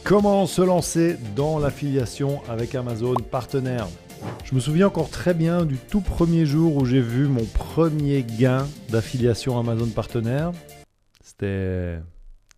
Comment se lancer dans l'affiliation avec Amazon Partenaire? Je me souviens encore très bien du tout premier jour où j'ai vu mon premier gain d'affiliation Amazon Partenaire. C'était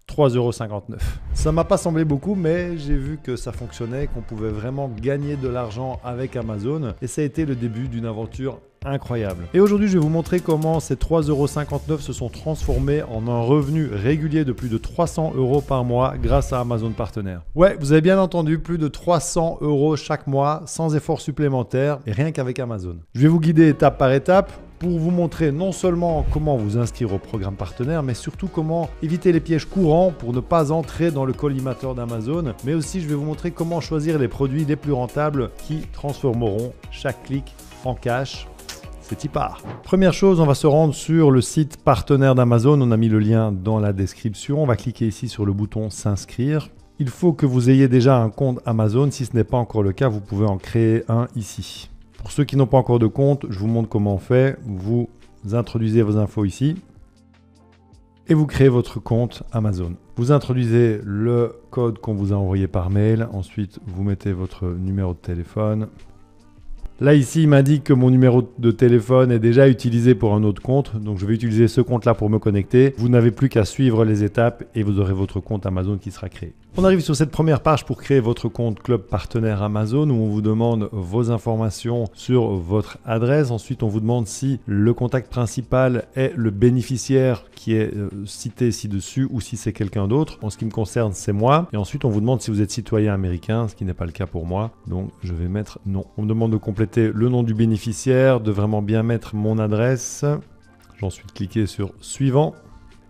3,59 €. Ça m'a pas semblé beaucoup, mais j'ai vu que ça fonctionnait, qu'on pouvait vraiment gagner de l'argent avec Amazon. Et ça a été le début d'une aventure incroyable. Et aujourd'hui, je vais vous montrer comment ces 3,59 € se sont transformés en un revenu régulier de plus de 300 € par mois grâce à Amazon Partenaire. Ouais, vous avez bien entendu, plus de 300 € chaque mois, sans effort supplémentaire et rien qu'avec Amazon. Je vais vous guider étape par étape pour vous montrer non seulement comment vous inscrire au programme partenaire, mais surtout comment éviter les pièges courants pour ne pas entrer dans le collimateur d'Amazon. Mais aussi, je vais vous montrer comment choisir les produits les plus rentables qui transformeront chaque clic en cash. C'est y part. Première chose, on va se rendre sur le site partenaire d'Amazon. On a mis le lien dans la description. On va cliquer ici sur le bouton s'inscrire. Il faut que vous ayez déjà un compte Amazon. Si ce n'est pas encore le cas, vous pouvez en créer un ici. Pour ceux qui n'ont pas encore de compte, je vous montre comment on fait. Vous introduisez vos infos ici et vous créez votre compte Amazon. Vous introduisez le code qu'on vous a envoyé par mail. Ensuite, vous mettez votre numéro de téléphone. Là, ici, il m'indique que mon numéro de téléphone est déjà utilisé pour un autre compte. Donc, je vais utiliser ce compte-là pour me connecter. Vous n'avez plus qu'à suivre les étapes et vous aurez votre compte Amazon qui sera créé. On arrive sur cette première page pour créer votre compte Club Partenaire Amazon où on vous demande vos informations sur votre adresse. Ensuite, on vous demande si le contact principal est le bénéficiaire qui est cité ci-dessus ou si c'est quelqu'un d'autre. En ce qui me concerne, c'est moi. Et ensuite, on vous demande si vous êtes citoyen américain, ce qui n'est pas le cas pour moi. Donc, je vais mettre non. On me demande de compléter le nom du bénéficiaire, de vraiment bien mettre mon adresse. J'ai ensuite cliqué sur suivant.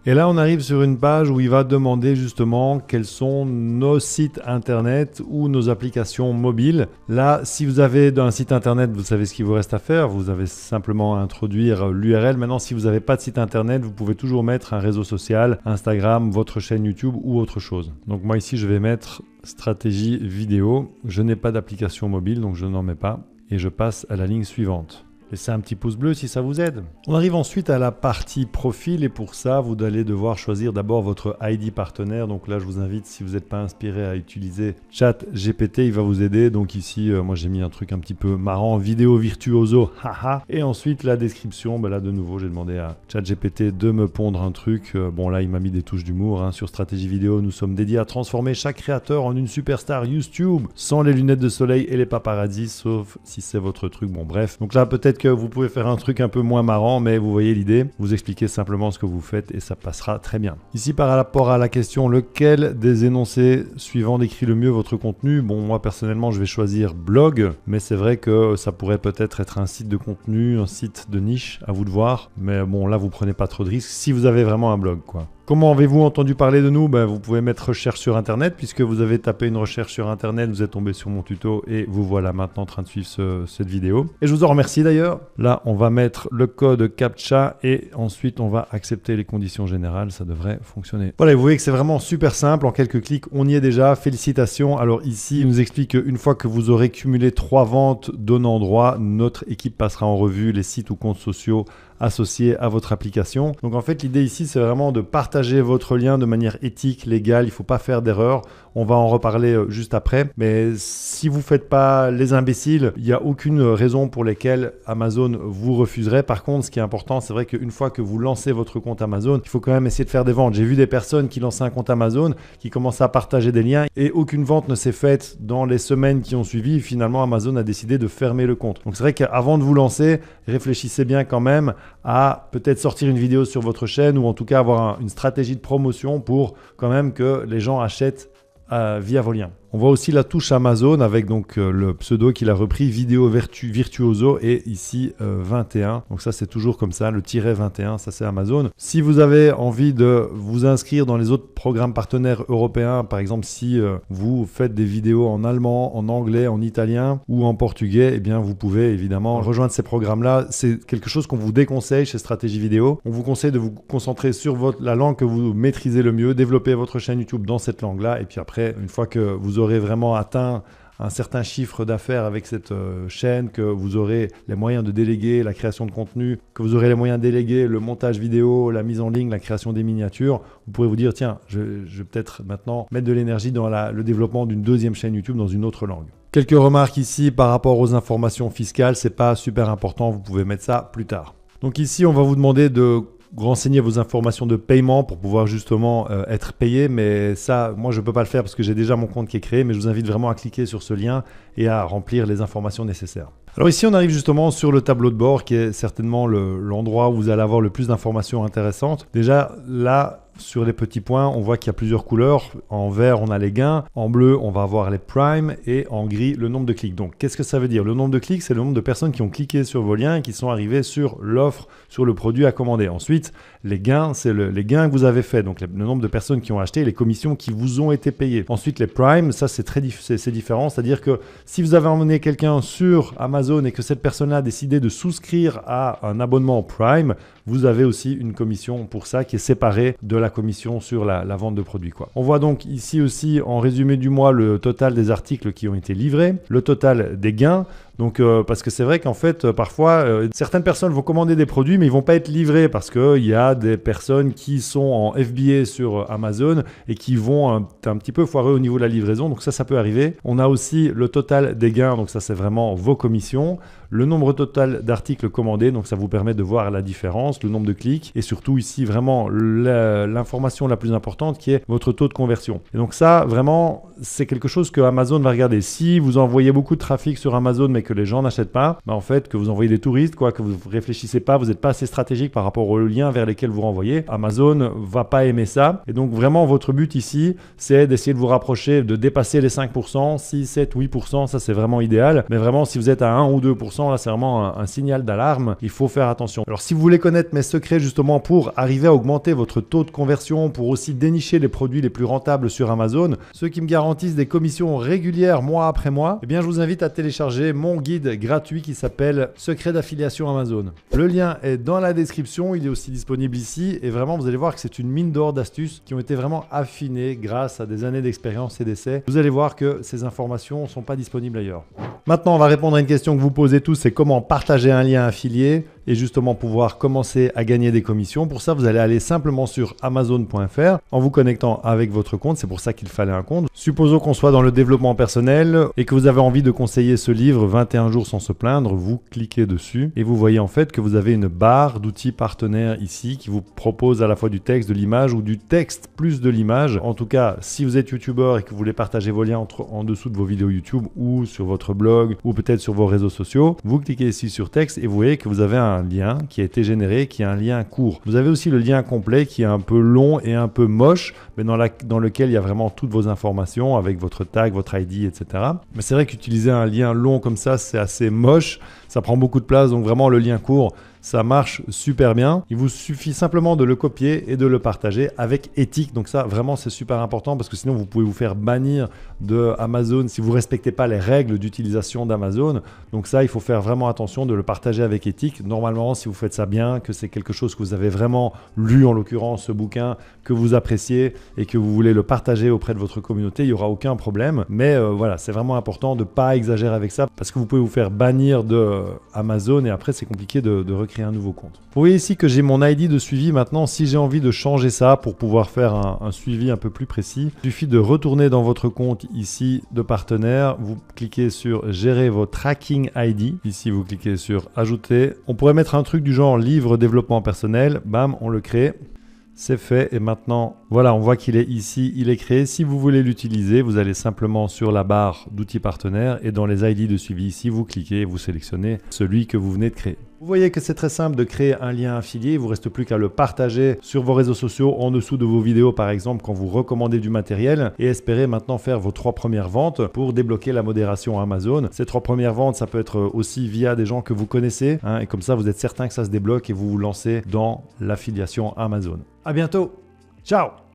Et là, on arrive sur une page où il va demander justement quels sont nos sites internet ou nos applications mobiles. Là, si vous avez un site internet, vous savez ce qu'il vous reste à faire. Vous avez simplement à introduire l'URL. Maintenant, si vous n'avez pas de site internet, vous pouvez toujours mettre un réseau social, Instagram, votre chaîne YouTube ou autre chose. Donc moi ici, je vais mettre stratégie vidéo. Je n'ai pas d'application mobile, donc je n'en mets pas. Et je passe à la ligne suivante. Laissez un petit pouce bleu si ça vous aide. On arrive ensuite à la partie profil et pour ça, vous allez devoir choisir d'abord votre ID partenaire. Donc là, je vous invite, si vous n'êtes pas inspiré, à utiliser ChatGPT, il va vous aider. Donc ici, moi j'ai mis un truc un petit peu marrant, vidéo virtuoso, haha. Et ensuite, la description, là de nouveau, j'ai demandé à ChatGPT de me pondre un truc. Bon là, il m'a mis des touches d'humour. Sur Stratégie Vidéo, nous sommes dédiés à transformer chaque créateur en une superstar YouTube, sans les lunettes de soleil et les paparazzis, sauf si c'est votre truc. Bon bref, donc là peut-être que vous pouvez faire un truc un peu moins marrant, mais vous voyez l'idée. Vous expliquez simplement ce que vous faites et ça passera très bien. Ici, par rapport à la question, lequel des énoncés suivants décrit le mieux votre contenu? Bon, moi personnellement, je vais choisir blog, mais c'est vrai que ça pourrait peut-être être un site de contenu, un site de niche, à vous de voir. Mais bon, là, vous prenez pas trop de risques si vous avez vraiment un blog, quoi. Comment avez-vous entendu parler de nous? Vous pouvez mettre recherche sur Internet, puisque vous avez tapé une recherche sur Internet, vous êtes tombé sur mon tuto et vous voilà maintenant en train de suivre cette vidéo. Et je vous en remercie d'ailleurs. Là, on va mettre le code CAPTCHA et ensuite on va accepter les conditions générales. Ça devrait fonctionner. Voilà, vous voyez que c'est vraiment super simple. En quelques clics, on y est déjà. Félicitations. Alors ici, il nous explique qu'une fois que vous aurez cumulé 3 ventes donnant droit, notre équipe passera en revue les sites ou comptes sociaux associés à votre application. Donc en fait, l'idée ici, c'est vraiment de partager votre lien de manière éthique, légale. Il ne faut pas faire d'erreur. On va en reparler juste après. Mais si vous ne faites pas les imbéciles, il n'y a aucune raison pour laquelle Amazon vous refuserait. Par contre, ce qui est important, c'est vrai qu'une fois que vous lancez votre compte Amazon, il faut quand même essayer de faire des ventes. J'ai vu des personnes qui lançaient un compte Amazon, qui commençaient à partager des liens et aucune vente ne s'est faite dans les semaines qui ont suivi. Finalement, Amazon a décidé de fermer le compte. Donc c'est vrai qu'avant de vous lancer, réfléchissez bien quand même à peut-être sortir une vidéo sur votre chaîne ou en tout cas avoir une stratégie de promotion pour quand même que les gens achètent via vos liens. On voit aussi la touche Amazon avec donc le pseudo qu'il a repris, vidéo virtuoso et ici 21. Donc ça c'est toujours comme ça, le tiret 21, ça c'est Amazon. Si vous avez envie de vous inscrire dans les autres programmes partenaires européens, par exemple si vous faites des vidéos en allemand, en anglais, en italien ou en portugais, eh bien vous pouvez évidemment rejoindre ces programmes-là. C'est quelque chose qu'on vous déconseille chez Stratégie Vidéo. On vous conseille de vous concentrer sur la langue que vous maîtrisez le mieux, développer votre chaîne YouTube dans cette langue-là et puis après, une fois que vous aurez vraiment atteint un certain chiffre d'affaires avec cette chaîne, que vous aurez les moyens de déléguer la création de contenu, que vous aurez les moyens de déléguer le montage vidéo, la mise en ligne, la création des miniatures, vous pourrez vous dire tiens, je vais peut-être maintenant mettre de l'énergie dans le développement d'une deuxième chaîne YouTube dans une autre langue. Quelques remarques ici par rapport aux informations fiscales, c'est pas super important, vous pouvez mettre ça plus tard. Donc ici, on va vous demander de renseigner vos informations de paiement pour pouvoir justement être payé, mais ça, moi je ne peux pas le faire parce que j'ai déjà mon compte qui est créé, mais je vous invite vraiment à cliquer sur ce lien et à remplir les informations nécessaires. Alors ici, on arrive justement sur le tableau de bord qui est certainement l'endroit où vous allez avoir le plus d'informations intéressantes. Déjà là, sur les petits points, on voit qu'il y a plusieurs couleurs. En vert, on a les gains. En bleu, on va avoir les primes. Et en gris, le nombre de clics. Donc, qu'est-ce que ça veut dire? Le nombre de clics, c'est le nombre de personnes qui ont cliqué sur vos liens et qui sont arrivées sur l'offre, sur le produit à commander. Ensuite, les gains, c'est les gains que vous avez faits. Donc, le nombre de personnes qui ont acheté et les commissions qui vous ont été payées. Ensuite, les primes, ça, c'est différent. C'est-à-dire que si vous avez emmené quelqu'un sur Amazon et que cette personne-là a décidé de souscrire à un abonnement Prime, vous avez aussi une commission pour ça qui est séparée de la commission sur la vente de produits, quoi. On voit donc ici aussi en résumé du mois le total des articles qui ont été livrés, le total des gains. Donc, parce que c'est vrai qu'en fait, parfois, certaines personnes vont commander des produits, mais ils ne vont pas être livrés parce qu'il y a des personnes qui sont en FBA sur Amazon et qui vont un petit peu foirer au niveau de la livraison. Donc ça peut arriver. On a aussi le total des gains. Donc ça, c'est vraiment vos commissions. Le nombre total d'articles commandés. Donc ça vous permet de voir la différence, le nombre de clics. Et surtout ici, vraiment, l'information la plus importante qui est votre taux de conversion. Et donc ça, vraiment, c'est quelque chose que Amazon va regarder. Si vous envoyez beaucoup de trafic sur Amazon, mais que les gens n'achètent pas, bah en fait, que vous envoyez des touristes, quoi, que vous réfléchissez pas, vous n'êtes pas assez stratégique par rapport aux liens vers lesquels vous renvoyez, Amazon va pas aimer ça. Et donc vraiment, votre but ici, c'est d'essayer de vous rapprocher, de dépasser les 5%, 6, 7, 8%, ça c'est vraiment idéal. Mais vraiment, si vous êtes à 1 ou 2%, là c'est vraiment un signal d'alarme, il faut faire attention. Alors si vous voulez connaître mes secrets justement pour arriver à augmenter votre taux de conversion, pour aussi dénicher les produits les plus rentables sur Amazon, ceux qui me garantissent des commissions régulières mois après mois, eh bien je vous invite à télécharger mon guide gratuit qui s'appelle Secrets d'affiliation Amazon. Le lien est dans la description, il est aussi disponible ici et vraiment vous allez voir que c'est une mine d'or d'astuces qui ont été vraiment affinées grâce à des années d'expérience et d'essais. Vous allez voir que ces informations ne sont pas disponibles ailleurs. Maintenant, on va répondre à une question que vous posez tous, c'est comment partager un lien affilié et justement pouvoir commencer à gagner des commissions. Pour ça, vous allez aller simplement sur amazon.fr en vous connectant avec votre compte. C'est pour ça qu'il fallait un compte. Supposons qu'on soit dans le développement personnel et que vous avez envie de conseiller ce livre 21 jours sans se plaindre. Vous cliquez dessus et vous voyez en fait que vous avez une barre d'outils partenaires ici qui vous propose à la fois du texte, de l'image ou du texte plus de l'image. En tout cas, si vous êtes youtubeur et que vous voulez partager vos liens en dessous de vos vidéos YouTube ou sur votre blog ou peut-être sur vos réseaux sociaux, vous cliquez ici sur texte et vous voyez que vous avez un lien qui a été généré, qui est un lien court. Vous avez aussi le lien complet qui est un peu long et un peu moche, mais dans lequel il y a vraiment toutes vos informations avec votre tag, votre ID, etc. Mais c'est vrai qu'utiliser un lien long comme ça, c'est assez moche, ça prend beaucoup de place, donc vraiment le lien court, ça marche super bien. Il vous suffit simplement de le copier et de le partager avec éthique. Donc ça, vraiment, c'est super important parce que sinon, vous pouvez vous faire bannir de Amazon si vous ne respectez pas les règles d'utilisation d'Amazon. Donc ça, il faut faire vraiment attention de le partager avec éthique. Normalement, si vous faites ça bien, que c'est quelque chose que vous avez vraiment lu, en l'occurrence ce bouquin, que vous appréciez et que vous voulez le partager auprès de votre communauté, il n'y aura aucun problème. Mais voilà, c'est vraiment important de ne pas exagérer avec ça parce que vous pouvez vous faire bannir de Amazon et après, c'est compliqué de recréer un nouveau compte. Vous voyez ici que j'ai mon ID de suivi. Maintenant, si j'ai envie de changer ça pour pouvoir faire un suivi un peu plus précis, il suffit de retourner dans votre compte ici de partenaire. Vous cliquez sur gérer vos tracking ID. Ici, vous cliquez sur ajouter. On pourrait mettre un truc du genre livre développement personnel. Bam, on le crée. C'est fait et maintenant, voilà, on voit qu'il est ici, il est créé. Si vous voulez l'utiliser, vous allez simplement sur la barre d'outils partenaires et dans les ID de suivi ici, vous cliquez et vous sélectionnez celui que vous venez de créer. Vous voyez que c'est très simple de créer un lien affilié. Il ne vous reste plus qu'à le partager sur vos réseaux sociaux en dessous de vos vidéos, par exemple, quand vous recommandez du matériel et espérez maintenant faire vos 3 premières ventes pour débloquer la modération Amazon. Ces 3 premières ventes, ça peut être aussi via des gens que vous connaissez hein, et comme ça, vous êtes certain que ça se débloque et vous vous lancez dans l'affiliation Amazon. À bientôt. Ciao!